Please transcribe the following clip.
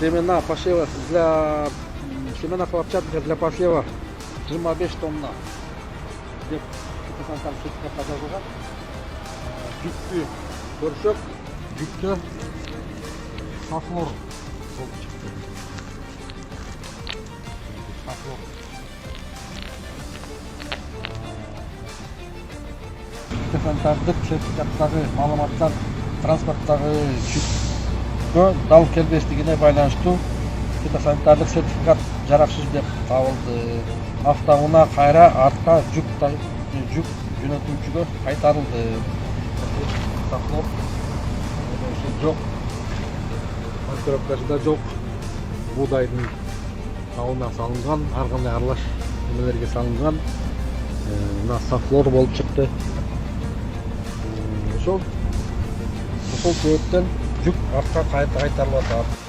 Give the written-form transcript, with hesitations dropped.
Семена посева для семена хлопчатника для посева 25 тонна деп фитосанитардык сертификатта жазылган. Жүктү көрсөк, жүктү сафлор болуп чыкты. Сафлор. Фитосанитардык сертификаттагы маалыматтар транспорттагы жүккө дал келбестигине байланыштуу фитосанитардык сертификат жараксыз деп табылды. Автоунаа кайра артка жүк жөнөтүүчүгө кайтарылды. Сафлор жок. Маркировкасы да жок. Буудайдын тауына салынган, ар кандай аралаш эмелерге салынган. Мына сафлор болуп чыкты. Ошол себептен жүк артка кайтарылып атат.